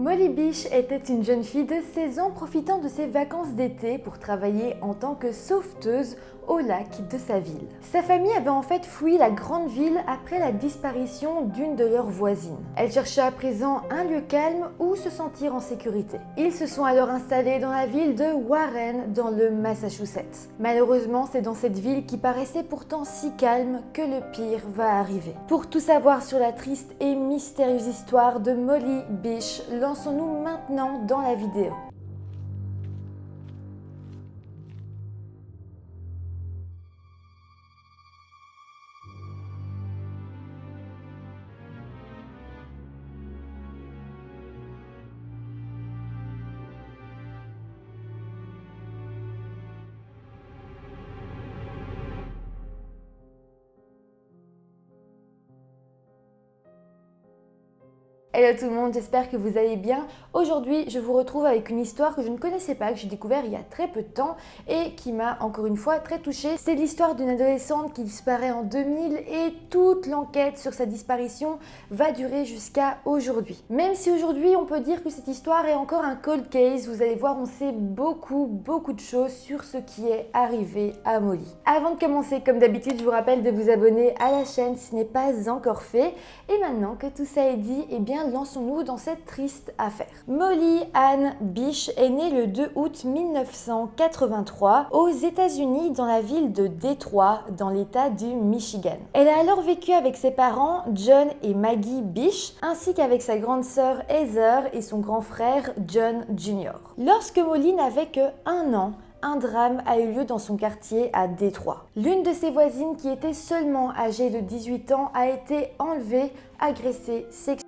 Molly Bish était une jeune fille de 16 ans profitant de ses vacances d'été pour travailler en tant que sauveteuse au lac de sa ville. Sa famille avait en fait fui la grande ville après la disparition d'une de leurs voisines. Elle cherchait à présent un lieu calme où se sentir en sécurité. Ils se sont alors installés dans la ville de Warren, dans le Massachusetts. Malheureusement, c'est dans cette ville qui paraissait pourtant si calme que le pire va arriver. Pour tout savoir sur la triste et mystérieuse histoire de Molly Bish, lançons-nous maintenant dans la vidéo. Hello tout le monde, j'espère que vous allez bien. Aujourd'hui, je vous retrouve avec une histoire que je ne connaissais pas, que j'ai découvert il y a très peu de temps et qui m'a encore une fois très touchée. C'est l'histoire d'une adolescente qui disparaît en 2000 et toute l'enquête sur sa disparition va durer jusqu'à aujourd'hui. Même si aujourd'hui, on peut dire que cette histoire est encore un cold case, vous allez voir, on sait beaucoup de choses sur ce qui est arrivé à Molly. Avant de commencer, comme d'habitude, je vous rappelle de vous abonner à la chaîne si ce n'est pas encore fait. Et maintenant que tout ça est dit, eh bien, lançons-nous dans cette triste affaire. Molly Ann Bish est née le 2 août 1983 aux États-Unis dans la ville de Détroit, dans l'État du Michigan. Elle a alors vécu avec ses parents John et Maggie Bish, ainsi qu'avec sa grande sœur Heather et son grand frère John Jr. Lorsque Molly n'avait que 1 an, un drame a eu lieu dans son quartier à Détroit. L'une de ses voisines, qui était seulement âgée de 18 ans, a été enlevée, agressée sexuellement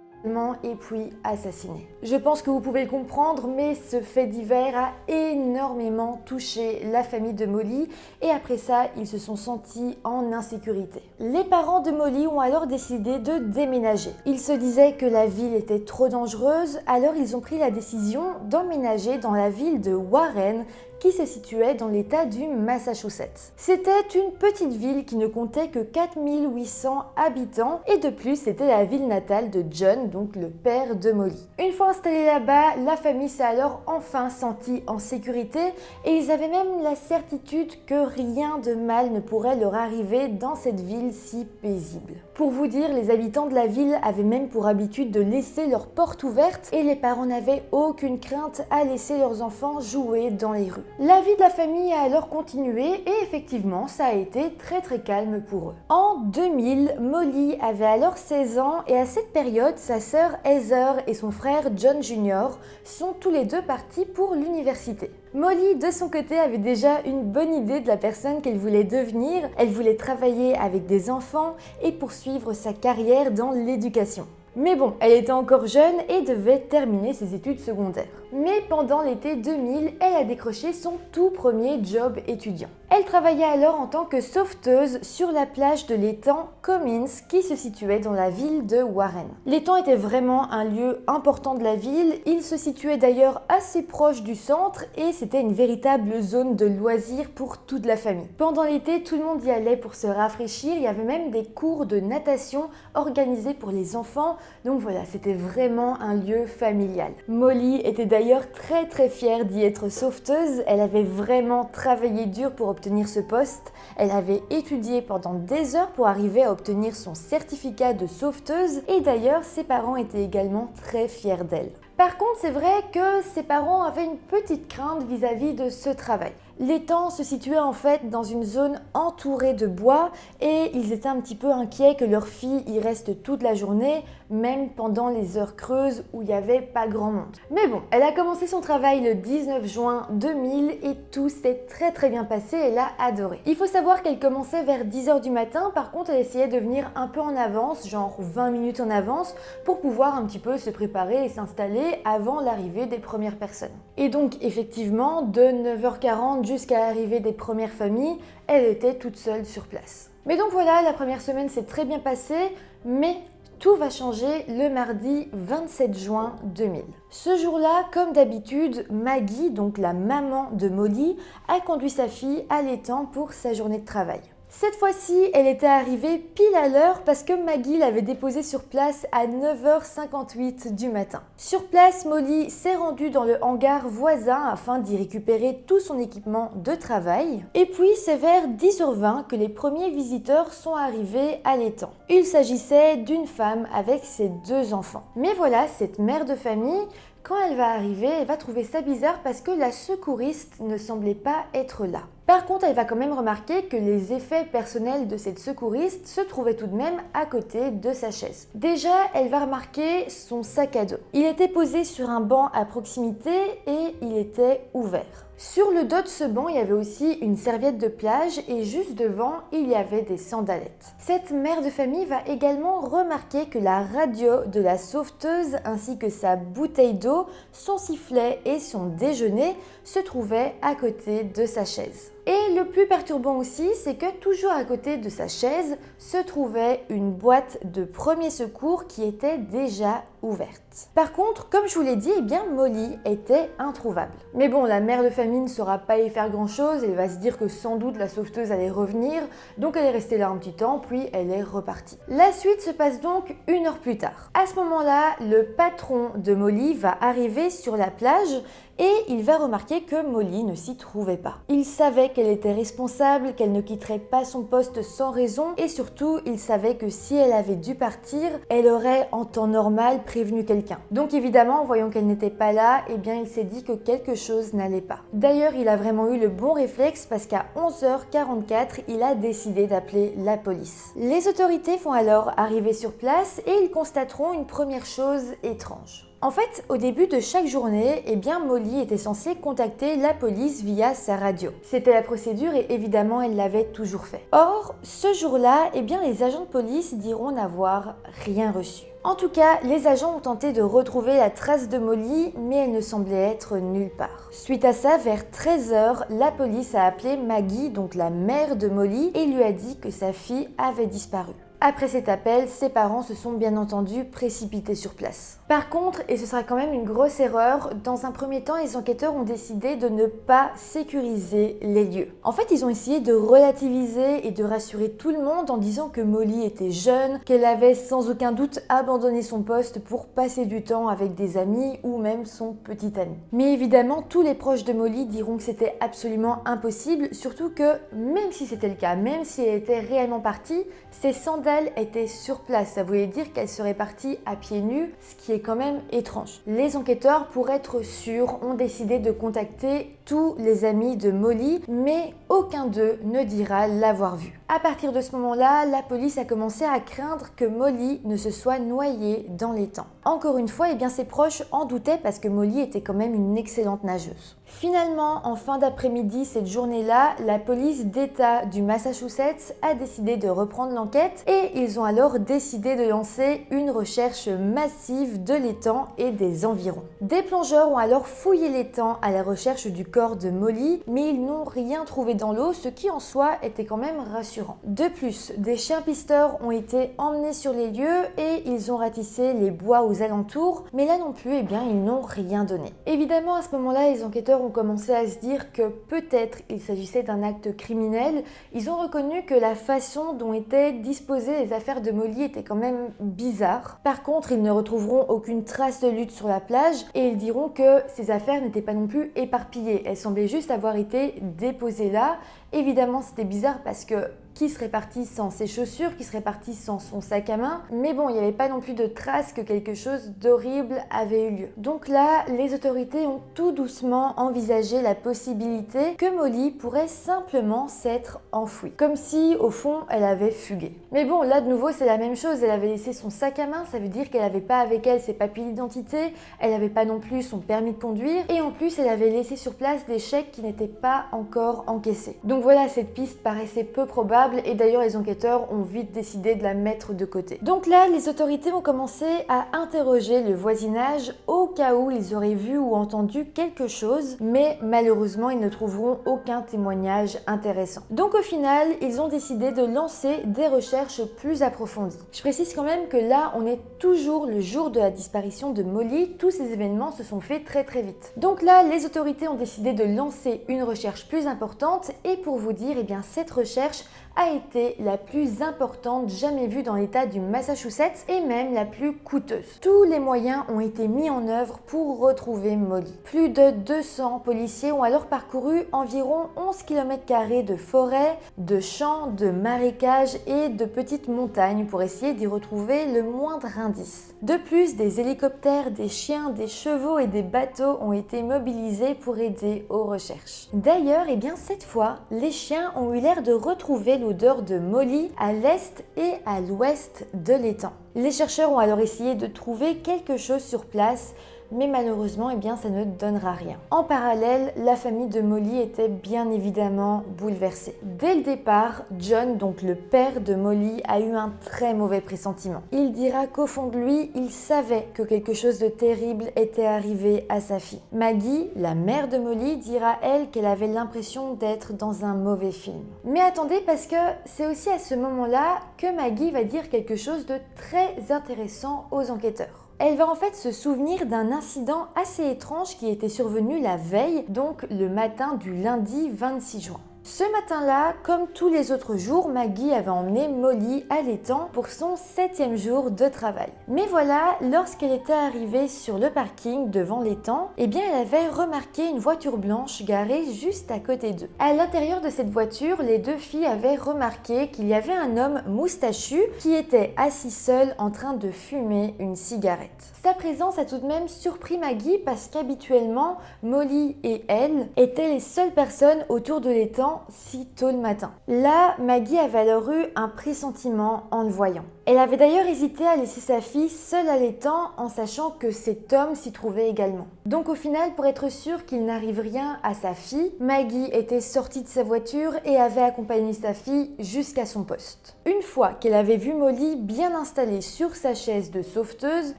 et puis assassinée. Je pense que vous pouvez le comprendre, mais ce fait divers a énormément touché la famille de Molly et après ça, ils se sont sentis en insécurité. Les parents de Molly ont alors décidé de déménager. Ils se disaient que la ville était trop dangereuse, alors ils ont pris la décision d'emménager dans la ville de Warren, qui se situait dans l'état du Massachusetts. C'était une petite ville qui ne comptait que 4800 habitants et de plus c'était la ville natale de John, donc le père de Molly. Une fois installée là-bas, la famille s'est alors enfin sentie en sécurité et ils avaient même la certitude que rien de mal ne pourrait leur arriver dans cette ville si paisible. Pour vous dire, les habitants de la ville avaient même pour habitude de laisser leurs portes ouvertes et les parents n'avaient aucune crainte à laisser leurs enfants jouer dans les rues. La vie de la famille a alors continué et effectivement, ça a été très calme pour eux. En 2000, Molly avait alors 16 ans et à cette période, sa sœur Heather et son frère John Jr. sont tous les deux partis pour l'université. Molly, de son côté, avait déjà une bonne idée de la personne qu'elle voulait devenir. Elle voulait travailler avec des enfants et poursuivre sa carrière dans l'éducation. Mais bon, elle était encore jeune et devait terminer ses études secondaires. Mais pendant l'été 2000, elle a décroché son tout premier job étudiant. Elle travaillait alors en tant que sauveteuse sur la plage de l'étang Commons qui se situait dans la ville de Warren. L'étang était vraiment un lieu important de la ville, il se situait d'ailleurs assez proche du centre et c'était une véritable zone de loisirs pour toute la famille. Pendant l'été, tout le monde y allait pour se rafraîchir, il y avait même des cours de natation organisés pour les enfants, donc voilà, c'était vraiment un lieu familial. Molly était d'ailleurs très fière d'y être sauveteuse, elle avait vraiment travaillé dur pour obtenir ce poste, elle avait étudié pendant des heures pour arriver à obtenir son certificat de sauveteuse et d'ailleurs ses parents étaient également très fiers d'elle. Par contre, c'est vrai que ses parents avaient une petite crainte vis-à-vis de ce travail. L'étang se situait en fait dans une zone entourée de bois et ils étaient un petit peu inquiets que leur fille y reste toute la journée, même pendant les heures creuses où il n'y avait pas grand monde. Mais bon, elle a commencé son travail le 19 juin 2000 et tout s'est très bien passé, elle a adoré. Il faut savoir qu'elle commençait vers 10h du matin, par contre elle essayait de venir un peu en avance, genre 20 minutes en avance, pour pouvoir un petit peu se préparer et s'installer avant l'arrivée des premières personnes. Et donc effectivement, de 9h40 jusqu'à l'arrivée des premières familles, elle était toute seule sur place. Mais donc voilà, la première semaine s'est très bien passée, mais tout va changer le mardi 27 juin 2000. Ce jour-là, comme d'habitude, Maggie, donc la maman de Molly, a conduit sa fille à l'étang pour sa journée de travail. Cette fois-ci, elle était arrivée pile à l'heure parce que Maggie l'avait déposée sur place à 9h58 du matin. Sur place, Molly s'est rendue dans le hangar voisin afin d'y récupérer tout son équipement de travail. Et puis, c'est vers 10h20 que les premiers visiteurs sont arrivés à l'étang. Il s'agissait d'une femme avec ses 2 enfants. Mais voilà, cette mère de famille, quand elle va arriver, elle va trouver ça bizarre parce que la secouriste ne semblait pas être là. Par contre, elle va quand même remarquer que les effets personnels de cette secouriste se trouvaient tout de même à côté de sa chaise. Déjà, elle va remarquer son sac à dos. Il était posé sur un banc à proximité et il était ouvert. Sur le dos de ce banc, il y avait aussi une serviette de plage et juste devant, il y avait des sandalettes. Cette mère de famille va également remarquer que la radio de la sauveteuse ainsi que sa bouteille d'eau, son sifflet et son déjeuner se trouvaient à côté de sa chaise. Et le plus perturbant aussi, c'est que toujours à côté de sa chaise se trouvait une boîte de premiers secours qui était déjà ouverte. Par contre, comme je vous l'ai dit, eh bien Molly était introuvable. Mais bon, la mère de famille ne saura pas y faire grand chose, elle va se dire que sans doute la sauveteuse allait revenir, donc elle est restée là un petit temps, puis elle est repartie. La suite se passe donc 1 heure plus tard. À ce moment-là, le patron de Molly va arriver sur la plage et il va remarquer que Molly ne s'y trouvait pas. Il savait qu'elle était responsable, qu'elle ne quitterait pas son poste sans raison et surtout, il savait que si elle avait dû partir, elle aurait en temps normal prévenu quelqu'un. Donc évidemment, en voyant qu'elle n'était pas là, eh bien il s'est dit que quelque chose n'allait pas. D'ailleurs, il a vraiment eu le bon réflexe parce qu'à 11h44, il a décidé d'appeler la police. Les autorités vont alors arriver sur place et ils constateront une première chose étrange. En fait, au début de chaque journée, eh bien Molly était censée contacter la police via sa radio. C'était la procédure et évidemment, elle l'avait toujours fait. Or, ce jour-là, eh bien les agents de police diront n'avoir rien reçu. En tout cas, les agents ont tenté de retrouver la trace de Molly, mais elle ne semblait être nulle part. Suite à ça, vers 13h, la police a appelé Maggie, donc la mère de Molly, et lui a dit que sa fille avait disparu. Après cet appel, ses parents se sont bien entendu précipités sur place. Par contre, et ce sera quand même une grosse erreur, dans un premier temps, les enquêteurs ont décidé de ne pas sécuriser les lieux. En fait, ils ont essayé de relativiser et de rassurer tout le monde en disant que Molly était jeune, qu'elle avait sans aucun doute abandonné son poste pour passer du temps avec des amis ou même son petit ami. Mais évidemment, tous les proches de Molly diront que c'était absolument impossible, surtout que même si c'était le cas, même si elle était réellement partie, ses sandales étaient sur place. Ça voulait dire qu'elle serait partie à pieds nus, ce qui est quand même étrange. Les enquêteurs, pour être sûrs, ont décidé de contacter tous les amis de Molly, mais aucun d'eux ne dira l'avoir vue. À partir de ce moment-là, la police a commencé à craindre que Molly ne se soit noyée dans l'étang. Encore une fois, eh bien, ses proches en doutaient parce que Molly était quand même une excellente nageuse. Finalement, en fin d'après-midi, cette journée-là, la police d'État du Massachusetts a décidé de reprendre l'enquête et ils ont alors décidé de lancer une recherche massive de l'étang et des environs. Des plongeurs ont alors fouillé l'étang à la recherche du corps de Molly, mais ils n'ont rien trouvé dans l'eau, ce qui en soi était quand même rassurant. De plus, des chiens pisteurs ont été emmenés sur les lieux et ils ont ratissé les bois aux alentours, mais là non plus, eh bien, ils n'ont rien donné. Évidemment, à ce moment-là, les enquêteurs ont commencé à se dire que peut-être il s'agissait d'un acte criminel. Ils ont reconnu que la façon dont étaient disposées les affaires de Molly était quand même bizarre. Par contre, ils ne retrouveront aucune trace de lutte sur la plage et ils diront que ces affaires n'étaient pas non plus éparpillées. Elles semblaient juste avoir été déposées là. Évidemment, c'était bizarre parce que qui serait parti sans ses chaussures, qui serait parti sans son sac à main. Mais bon, il n'y avait pas non plus de traces que quelque chose d'horrible avait eu lieu. Donc là, les autorités ont tout doucement envisagé la possibilité que Molly pourrait simplement s'être enfouie. Comme si, au fond, elle avait fugué. Mais bon, là de nouveau, c'est la même chose. Elle avait laissé son sac à main, ça veut dire qu'elle n'avait pas avec elle ses papiers d'identité, elle n'avait pas non plus son permis de conduire, et en plus, elle avait laissé sur place des chèques qui n'étaient pas encore encaissés. Donc voilà, cette piste paraissait peu probable, et d'ailleurs les enquêteurs ont vite décidé de la mettre de côté. Donc là, les autorités ont commencé à interroger le voisinage au cas où ils auraient vu ou entendu quelque chose, mais malheureusement, ils ne trouveront aucun témoignage intéressant. Donc au final, ils ont décidé de lancer des recherches plus approfondies. Je précise quand même que là, on est toujours le jour de la disparition de Molly. Tous ces événements se sont faits très vite. Donc là, les autorités ont décidé de lancer une recherche plus importante et pour vous dire, eh bien, cette recherche a été la plus importante jamais vue dans l'état du Massachusetts et même la plus coûteuse. Tous les moyens ont été mis en œuvre pour retrouver Molly. Plus de 200 policiers ont alors parcouru environ 11 km² de forêt, de champs, de marécages et de petites montagnes pour essayer d'y retrouver le moindre indice. De plus, des hélicoptères, des chiens, des chevaux et des bateaux ont été mobilisés pour aider aux recherches. D'ailleurs, cette fois, les chiens ont eu l'air de retrouver l'odeur de Molly à l'est et à l'ouest de l'étang. Les chercheurs ont alors essayé de trouver quelque chose sur place, mais malheureusement, ça ne donnera rien. En parallèle, la famille de Molly était bien évidemment bouleversée. Dès le départ, John, donc le père de Molly, a eu un très mauvais pressentiment. Il dira qu'au fond de lui, il savait que quelque chose de terrible était arrivé à sa fille. Maggie, la mère de Molly, dira elle qu'elle avait l'impression d'être dans un mauvais film. Mais attendez, parce que c'est aussi à ce moment-là que Maggie va dire quelque chose de très intéressant aux enquêteurs. Elle va en fait se souvenir d'un incident assez étrange qui était survenu la veille, donc le matin du lundi 26 juin. Ce matin-là, comme tous les autres jours, Maggie avait emmené Molly à l'étang pour son 7e jour de travail. Mais voilà, lorsqu'elle était arrivée sur le parking devant l'étang, elle avait remarqué une voiture blanche garée juste à côté d'eux. À l'intérieur de cette voiture, les deux filles avaient remarqué qu'il y avait un homme moustachu qui était assis seul en train de fumer une cigarette. Sa présence a tout de même surpris Maggie parce qu'habituellement, Molly et elle étaient les seules personnes autour de l'étang si tôt le matin. Là, Maggie avait alors eu un pressentiment en le voyant. Elle avait d'ailleurs hésité à laisser sa fille seule à l'étang en sachant que cet homme s'y trouvait également. Donc au final, pour être sûre qu'il n'arrive rien à sa fille, Maggie était sortie de sa voiture et avait accompagné sa fille jusqu'à son poste. Une fois qu'elle avait vu Molly bien installée sur sa chaise de sauveteuse,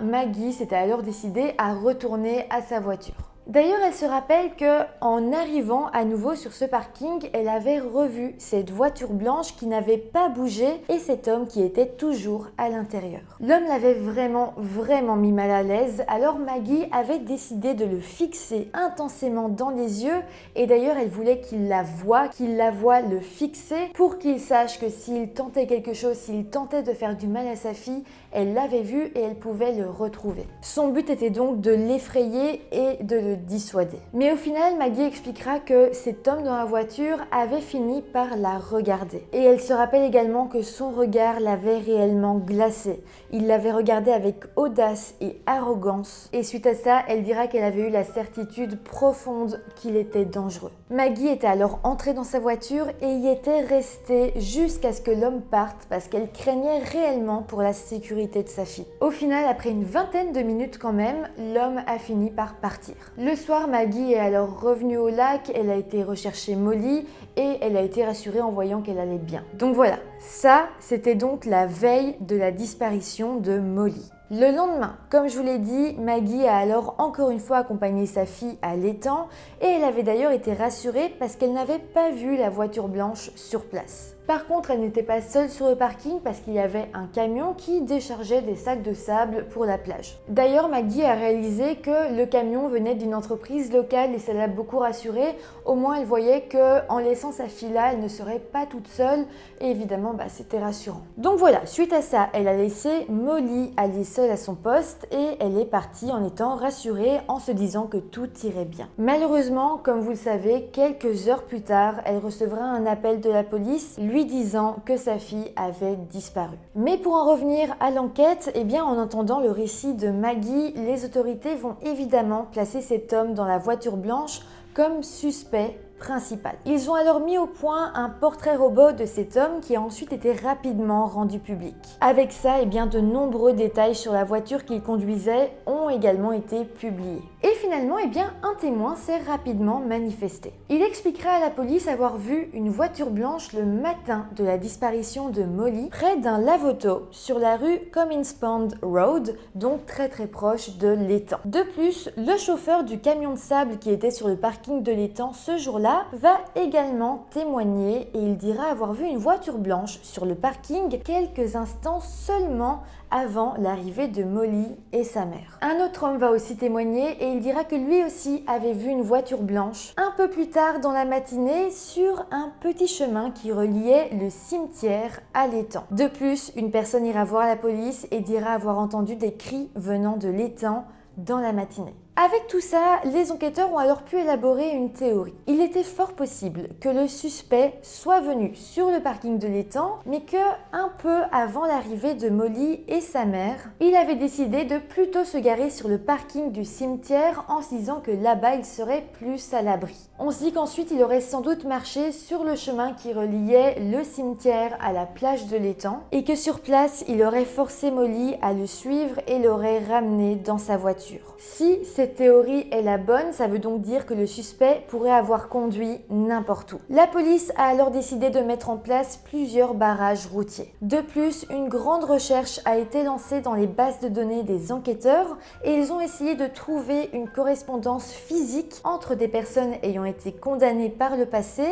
Maggie s'était alors décidée à retourner à sa voiture. D'ailleurs, elle se rappelle qu'en arrivant à nouveau sur ce parking, elle avait revu cette voiture blanche qui n'avait pas bougé et cet homme qui était toujours à l'intérieur. L'homme l'avait vraiment mis mal à l'aise, alors Maggie avait décidé de le fixer intensément dans les yeux et d'ailleurs elle voulait qu'il la voie le fixer pour qu'il sache que s'il tentait quelque chose, s'il tentait de faire du mal à sa fille, elle l'avait vu et elle pouvait le retrouver. Son but était donc de l'effrayer et de le dissuader. Mais au final, Maggie expliquera que cet homme dans la voiture avait fini par la regarder. Et elle se rappelle également que son regard l'avait réellement glacée. Il l'avait regardée avec audace et arrogance. Et suite à ça, elle dira qu'elle avait eu la certitude profonde qu'il était dangereux. Maggie était alors entrée dans sa voiture et y était restée jusqu'à ce que l'homme parte parce qu'elle craignait réellement pour la sécurité de sa fille. Au final, après une vingtaine de minutes quand même, l'homme a fini par partir. Le soir, Maggie est alors revenue au lac, elle a été rechercher Molly et elle a été rassurée en voyant qu'elle allait bien. Donc voilà, ça c'était donc la veille de la disparition de Molly. Le lendemain, comme je vous l'ai dit, Maggie a alors encore une fois accompagné sa fille à l'étang et elle avait d'ailleurs été rassurée parce qu'elle n'avait pas vu la voiture blanche sur place. Par contre, elle n'était pas seule sur le parking parce qu'il y avait un camion qui déchargeait des sacs de sable pour la plage. D'ailleurs, Maggie a réalisé que le camion venait d'une entreprise locale et ça l'a beaucoup rassurée. Au moins, elle voyait qu'en laissant sa fille là, elle ne serait pas toute seule et évidemment, c'était rassurant. Donc voilà, suite à ça, elle a laissé Molly aller seule à son poste et elle est partie en étant rassurée en se disant que tout irait bien. Malheureusement, comme vous le savez, quelques heures plus tard, elle recevra un appel de la police lui disant que sa fille avait disparu. Mais pour en revenir à l'enquête, en entendant le récit de Maggie, les autorités vont évidemment placer cet homme dans la voiture blanche comme suspect principal. Ils ont alors mis au point un portrait robot de cet homme qui a ensuite été rapidement rendu public. Avec ça, de nombreux détails sur la voiture qu'il conduisait ont également été publiés. Et finalement, un témoin s'est rapidement manifesté. Il expliquera à la police avoir vu une voiture blanche le matin de la disparition de Molly près d'un lave-auto sur la rue Commons Pond Road, donc très proche de l'étang. De plus, le chauffeur du camion de sable qui était sur le parking de l'étang ce jour-là là va également témoigner et il dira avoir vu une voiture blanche sur le parking quelques instants seulement avant l'arrivée de Molly et sa mère. Un autre homme va aussi témoigner et il dira que lui aussi avait vu une voiture blanche un peu plus tard dans la matinée sur un petit chemin qui reliait le cimetière à l'étang. De plus, une personne ira voir la police et dira avoir entendu des cris venant de l'étang dans la matinée. Avec tout ça, les enquêteurs ont alors pu élaborer une théorie. Il était fort possible que le suspect soit venu sur le parking de l'étang, mais que, un peu avant l'arrivée de Molly et sa mère, il avait décidé de plutôt se garer sur le parking du cimetière en se disant que là-bas il serait plus à l'abri. On se dit qu'ensuite il aurait sans doute marché sur le chemin qui reliait le cimetière à la plage de l'étang et que sur place il aurait forcé Molly à le suivre et l'aurait ramené dans sa voiture. Si cette théorie est la bonne, ça veut donc dire que le suspect pourrait avoir conduit n'importe où. La police a alors décidé de mettre en place plusieurs barrages routiers. De plus, une grande recherche a été lancée dans les bases de données des enquêteurs et ils ont essayé de trouver une correspondance physique entre des personnes ayant été condamnées par le passé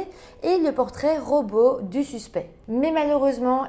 et le portrait robot du suspect. Mais malheureusement,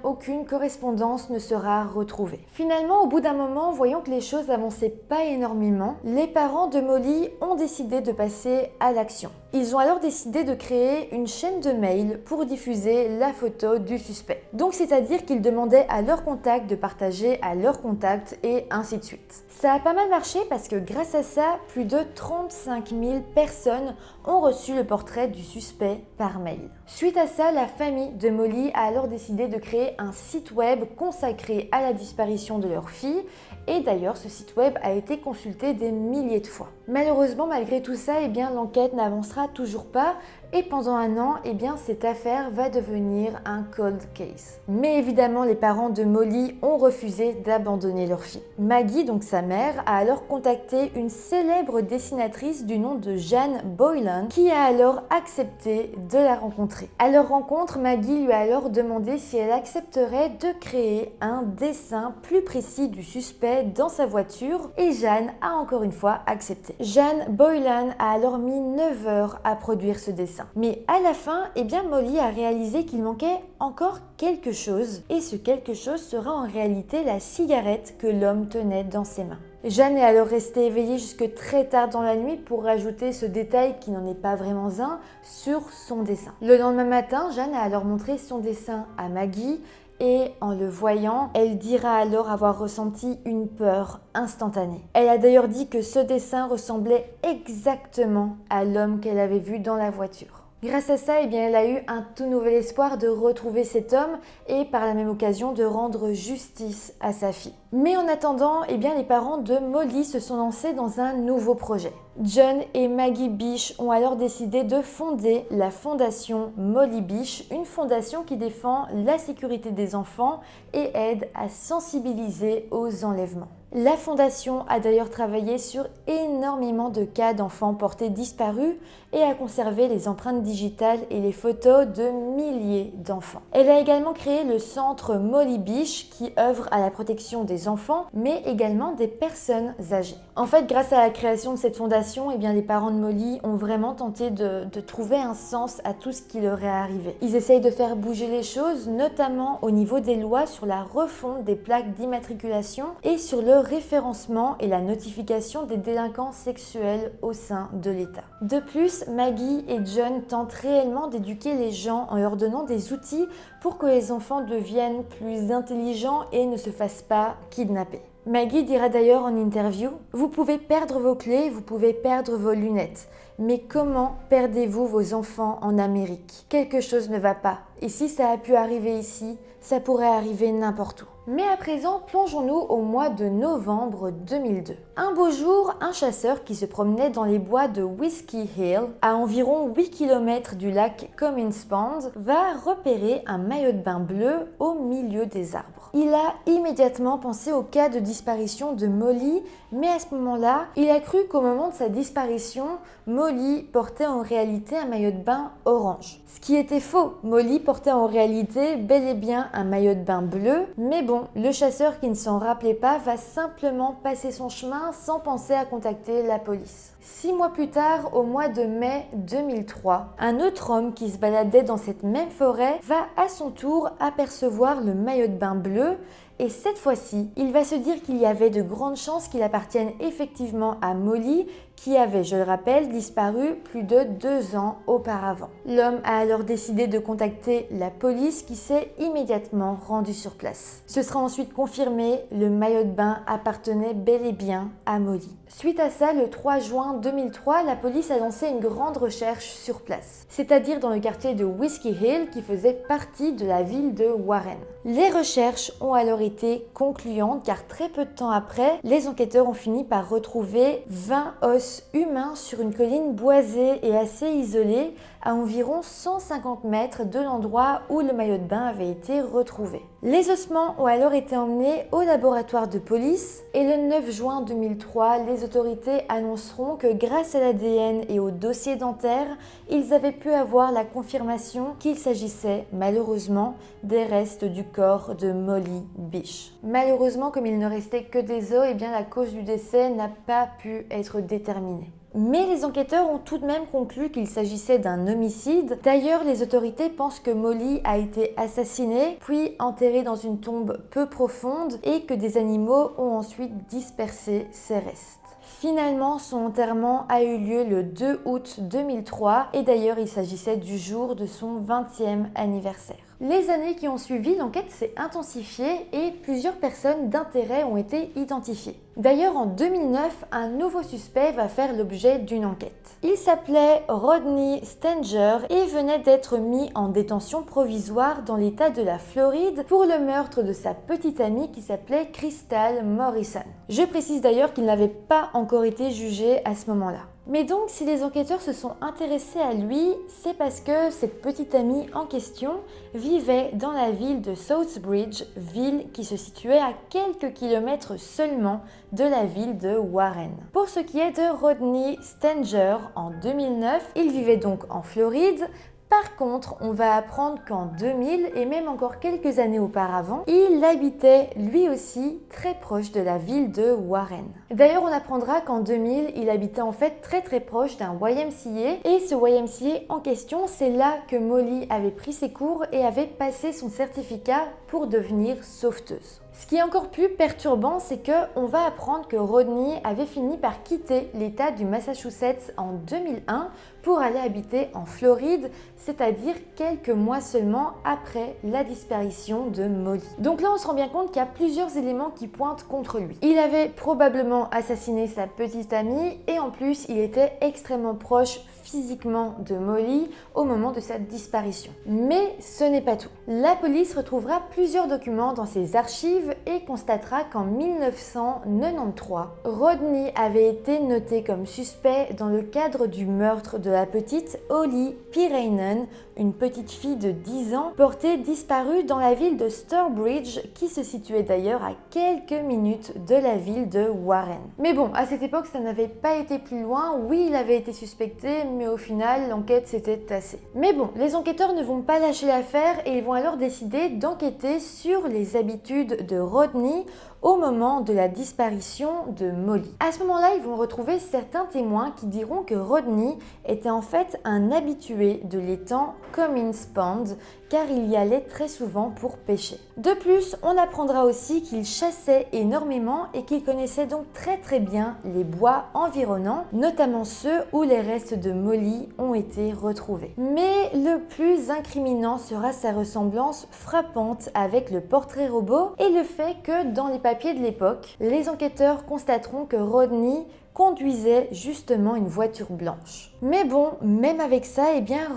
aucune correspondance ne sera retrouvée. Finalement, au bout d'un moment, voyant que les choses n'avançaient pas énormément, les parents de Molly ont décidé de passer à l'action. Ils ont alors décidé de créer une chaîne de mail pour diffuser la photo du suspect. Donc c'est-à-dire qu'ils demandaient à leurs contacts de partager à leurs contacts et ainsi de suite. Ça a pas mal marché parce que grâce à ça, plus de 35 000 personnes ont reçu le portrait du suspect par mail. Suite à ça, la famille de Molly a alors décidé de créer un site web consacré à la disparition de leur fille et d'ailleurs ce site web a été consulté des milliers de fois. Malheureusement, malgré tout ça, l'enquête n'avancera toujours pas et pendant un an, cette affaire va devenir un cold case. Mais évidemment, les parents de Molly ont refusé d'abandonner leur fille. Maggie, donc sa mère, a alors contacté une célèbre dessinatrice du nom de Jane Boylan qui a alors accepté de la rencontrer. À leur rencontre, Maggie lui a alors demandé si elle accepterait de créer un dessin plus précis du suspect dans sa voiture et Jane a encore une fois accepté. Jane Boylan a alors mis 9 heures à produire ce dessin. Mais à la fin, Molly a réalisé qu'il manquait encore quelque chose et ce quelque chose sera en réalité la cigarette que l'homme tenait dans ses mains. Jane est alors restée éveillée jusque très tard dans la nuit pour rajouter ce détail qui n'en est pas vraiment un sur son dessin. Le lendemain matin, Jane a alors montré son dessin à Maggie et en le voyant, elle dira alors avoir ressenti une peur instantanée. Elle a d'ailleurs dit que ce dessin ressemblait exactement à l'homme qu'elle avait vu dans la voiture. Grâce à ça, elle a eu un tout nouvel espoir de retrouver cet homme et par la même occasion de rendre justice à sa fille. Mais en attendant, les parents de Molly se sont lancés dans un nouveau projet. John et Maggie Bish ont alors décidé de fonder la fondation Molly Bish, une fondation qui défend la sécurité des enfants et aide à sensibiliser aux enlèvements. La fondation a d'ailleurs travaillé sur énormément de cas d'enfants portés disparus et a conservé les empreintes digitales et les photos de milliers d'enfants. Elle a également créé le centre Molly Bish qui œuvre à la protection des enfants mais également des personnes âgées. En fait, grâce à la création de cette fondation, les parents de Molly ont vraiment tenté de trouver un sens à tout ce qui leur est arrivé. Ils essayent de faire bouger les choses, notamment au niveau des lois sur la refonte des plaques d'immatriculation et sur le référencement et la notification des délinquants sexuels au sein de l'État. De plus, Maggie et John tentent réellement d'éduquer les gens en leur donnant des outils pour que les enfants deviennent plus intelligents et ne se fassent pas kidnapper. Maggie dira d'ailleurs en interview « Vous pouvez perdre vos clés, vous pouvez perdre vos lunettes, mais comment perdez-vous vos enfants en Amérique? Quelque chose ne va pas. Et si ça a pu arriver ici, ça pourrait arriver n'importe où. » Mais à présent, plongeons-nous au mois de novembre 2002. Un beau jour, un chasseur qui se promenait dans les bois de Whiskey Hill, à environ 8 km du lac Cummins Pond, va repérer un maillot de bain bleu au milieu des arbres. Il a immédiatement pensé au cas de disparition de Molly, mais à ce moment-là, il a cru qu'au moment de sa disparition, Molly portait en réalité un maillot de bain orange. Ce qui était faux, Molly portait portait en réalité bel et bien un maillot de bain bleu, mais bon, le chasseur qui ne s'en rappelait pas va simplement passer son chemin sans penser à contacter la police. 6 mois plus tard, au mois de mai 2003, un autre homme qui se baladait dans cette même forêt va à son tour apercevoir le maillot de bain bleu. Et cette fois-ci, il va se dire qu'il y avait de grandes chances qu'il appartienne effectivement à Molly, qui avait, je le rappelle, disparu plus de 2 ans auparavant. L'homme a alors décidé de contacter la police qui s'est immédiatement rendue sur place. Ce sera ensuite confirmé, le maillot de bain appartenait bel et bien à Molly. Suite à ça, le 3 juin 2003, la police a lancé une grande recherche sur place, c'est-à-dire dans le quartier de Whiskey Hill qui faisait partie de la ville de Warren. Les recherches ont alors été concluantes car très peu de temps après, les enquêteurs ont fini par retrouver 20 os humains sur une colline boisée et assez isolée à environ 150 mètres de l'endroit où le maillot de bain avait été retrouvé. Les ossements ont alors été emmenés au laboratoire de police et le 9 juin 2003, les autorités annonceront que grâce à l'ADN et au dossier dentaire, ils avaient pu avoir la confirmation qu'il s'agissait malheureusement des restes du corps de Molly Bish. Malheureusement, comme il ne restait que des os, la cause du décès n'a pas pu être déterminée. Mais les enquêteurs ont tout de même conclu qu'il s'agissait d'un homicide. D'ailleurs, les autorités pensent que Molly a été assassinée, puis enterrée dans une tombe peu profonde et que des animaux ont ensuite dispersé ses restes. Finalement, son enterrement a eu lieu le 2 août 2003 et d'ailleurs il s'agissait du jour de son 20e anniversaire. Les années qui ont suivi, l'enquête s'est intensifiée et plusieurs personnes d'intérêt ont été identifiées. D'ailleurs, en 2009, un nouveau suspect va faire l'objet d'une enquête. Il s'appelait Rodney Stanger et venait d'être mis en détention provisoire dans l'État de la Floride pour le meurtre de sa petite amie qui s'appelait Crystal Morrison. Je précise d'ailleurs qu'il n'avait pas encore été jugé à ce moment-là. Mais donc, si les enquêteurs se sont intéressés à lui, c'est parce que cette petite amie en question vivait dans la ville de Southbridge, ville qui se situait à quelques kilomètres seulement de la ville de Warren. Pour ce qui est de Rodney Stanger, en 2009, il vivait donc en Floride. Par contre, on va apprendre qu'en 2000 et même encore quelques années auparavant, il habitait lui aussi très proche de la ville de Warren. D'ailleurs, on apprendra qu'en 2000, il habitait en fait très proche d'un YMCA et ce YMCA en question, c'est là que Molly avait pris ses cours et avait passé son certificat pour devenir sauveteuse. Ce qui est encore plus perturbant, c'est qu'on va apprendre que Rodney avait fini par quitter l'État du Massachusetts en 2001 pour aller habiter en Floride, c'est-à-dire quelques mois seulement après la disparition de Molly. Donc là, on se rend bien compte qu'il y a plusieurs éléments qui pointent contre lui. Il avait probablement assassiné sa petite amie et en plus, il était extrêmement proche physiquement de Molly au moment de sa disparition. Mais ce n'est pas tout. La police retrouvera plusieurs documents dans ses archives et constatera qu'en 1993, Rodney avait été noté comme suspect dans le cadre du meurtre de la petite Holly Piirainen, une petite fille de 10 ans portée disparue dans la ville de Sturbridge qui se situait d'ailleurs à quelques minutes de la ville de Warren. Mais bon, à cette époque, ça n'avait pas été plus loin. Oui, il avait été suspecté, mais au final, l'enquête s'était tassée. Mais bon, les enquêteurs ne vont pas lâcher l'affaire et ils vont alors décider d'enquêter sur les habitudes de Rodney au moment de la disparition de Molly. À ce moment-là, ils vont retrouver certains témoins qui diront que Rodney était en fait un habitué de l'étang Cummins Pond, car il y allait très souvent pour pêcher. De plus, on apprendra aussi qu'il chassait énormément et qu'il connaissait donc très bien les bois environnants, notamment ceux où les restes de Molly ont été retrouvés. Mais le plus incriminant sera sa ressemblance frappante avec le portrait robot et le fait que dans les papiers de l'époque, les enquêteurs constateront que Rodney conduisait justement une voiture blanche. Mais bon, même avec ça,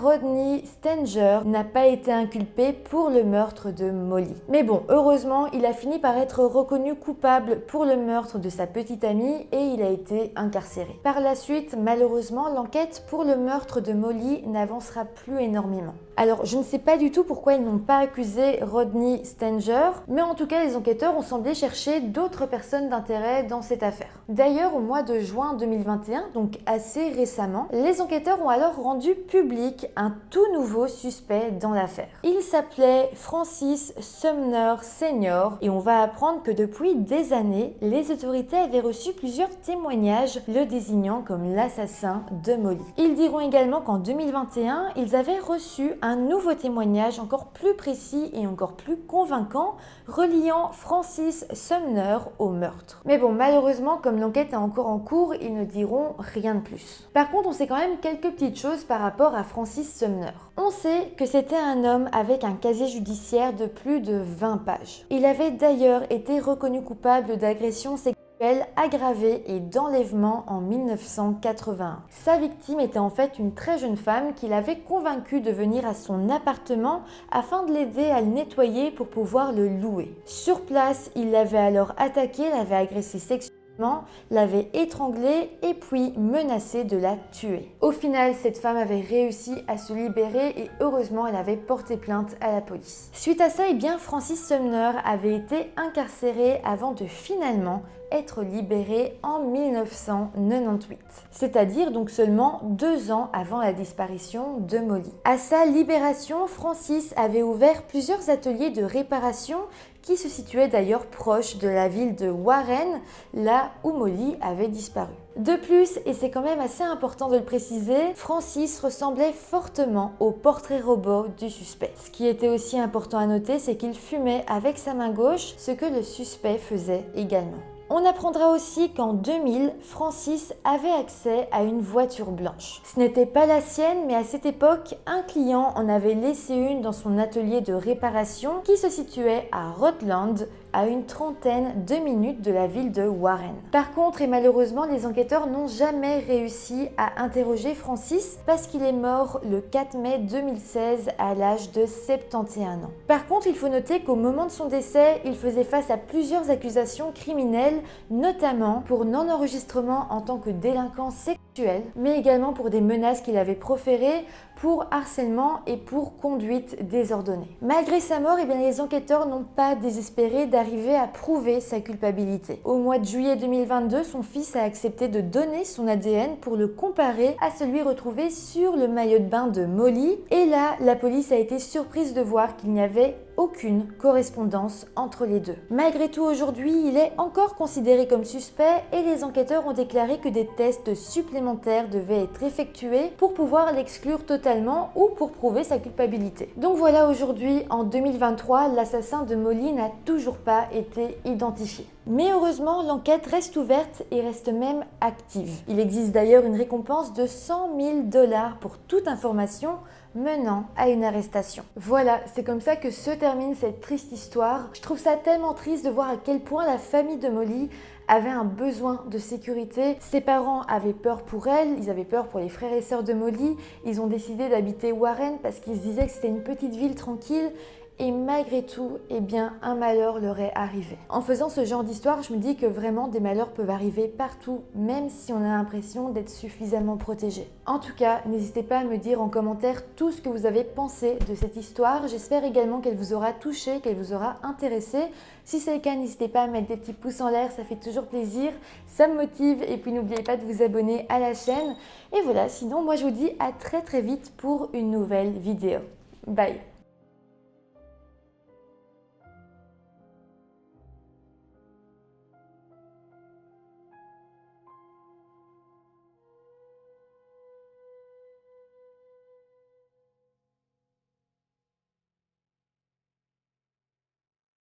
Rodney Stanger n'a pas été inculpé pour le meurtre de Molly. Mais bon, heureusement, il a fini par être reconnu coupable pour le meurtre de sa petite amie et il a été incarcéré. Par la suite, malheureusement, l'enquête pour le meurtre de Molly n'avancera plus énormément. Alors, je ne sais pas du tout pourquoi ils n'ont pas accusé Rodney Stanger, mais en tout cas, les enquêteurs ont semblé chercher d'autres personnes d'intérêt dans cette affaire. D'ailleurs, au mois de juin 2021, donc assez récemment, les Les enquêteurs ont alors rendu public un tout nouveau suspect dans l'affaire. Il s'appelait Francis Sumner Sr. et on va apprendre que depuis des années, les autorités avaient reçu plusieurs témoignages le désignant comme l'assassin de Molly. Ils diront également qu'en 2021, ils avaient reçu un nouveau témoignage encore plus précis et encore plus convaincant reliant Francis Sumner au meurtre. Mais bon, malheureusement, comme l'enquête est encore en cours, ils ne diront rien de plus. Par contre, on sait quand même quelques petites choses par rapport à Francis Sumner. On sait que c'était un homme avec un casier judiciaire de plus de 20 pages. Il avait d'ailleurs été reconnu coupable d'agression sexuelle aggravée et d'enlèvement en 1981. Sa victime était en fait une très jeune femme qu'il avait convaincue de venir à son appartement afin de l'aider à le nettoyer pour pouvoir le louer. Sur place, il l'avait alors attaquée, l'avait agressée sexuellement, l'avait étranglée et puis menacée de la tuer. Au final, cette femme avait réussi à se libérer et heureusement, elle avait porté plainte à la police. Suite à ça, Francis Sumner avait été incarcéré avant de finalement être libéré en 1998, c'est-à-dire donc seulement 2 ans avant la disparition de Molly. À sa libération, Francis avait ouvert plusieurs ateliers de réparation qui se situaient d'ailleurs proche de la ville de Warren, là où Molly avait disparu. De plus, et c'est quand même assez important de le préciser, Francis ressemblait fortement au portrait robot du suspect. Ce qui était aussi important à noter, c'est qu'il fumait avec sa main gauche, ce que le suspect faisait également. On apprendra aussi qu'en 2000, Francis avait accès à une voiture blanche. Ce n'était pas la sienne, mais à cette époque, un client en avait laissé une dans son atelier de réparation qui se situait à Rutland, à une trentaine de minutes de la ville de Warren. Par contre, et malheureusement, les enquêteurs n'ont jamais réussi à interroger Francis parce qu'il est mort le 4 mai 2016 à l'âge de 71 ans. Par contre, il faut noter qu'au moment de son décès, il faisait face à plusieurs accusations criminelles, notamment pour non-enregistrement en tant que délinquant sexuel, mais également pour des menaces qu'il avait proférées, pour harcèlement et pour conduite désordonnée. Malgré sa mort, les enquêteurs n'ont pas désespéré d'arriver à prouver sa culpabilité. Au mois de juillet 2022, son fils a accepté de donner son ADN pour le comparer à celui retrouvé sur le maillot de bain de Molly. Et là, la police a été surprise de voir qu'il n'y avait aucune correspondance entre les deux. Malgré tout, aujourd'hui, il est encore considéré comme suspect et les enquêteurs ont déclaré que des tests supplémentaires devaient être effectués pour pouvoir l'exclure totalement ou pour prouver sa culpabilité. Donc voilà, aujourd'hui, en 2023, l'assassin de Molly n'a toujours pas été identifié. Mais heureusement, l'enquête reste ouverte et reste même active. Il existe d'ailleurs une récompense de 100 000 $ pour toute information menant à une arrestation. Voilà, c'est comme ça que se termine cette triste histoire. Je trouve ça tellement triste de voir à quel point la famille de Molly avait un besoin de sécurité. Ses parents avaient peur pour elle, ils avaient peur pour les frères et sœurs de Molly. Ils ont décidé d'habiter Warren parce qu'ils se disaient que c'était une petite ville tranquille. Et malgré tout, un malheur leur est arrivé. En faisant ce genre d'histoire, je me dis que vraiment des malheurs peuvent arriver partout, même si on a l'impression d'être suffisamment protégé. En tout cas, n'hésitez pas à me dire en commentaire tout ce que vous avez pensé de cette histoire. J'espère également qu'elle vous aura touché, qu'elle vous aura intéressé. Si c'est le cas, n'hésitez pas à mettre des petits pouces en l'air, ça fait toujours plaisir, ça me motive. Et puis n'oubliez pas de vous abonner à la chaîne. Et voilà, sinon moi je vous dis à très vite pour une nouvelle vidéo. Bye!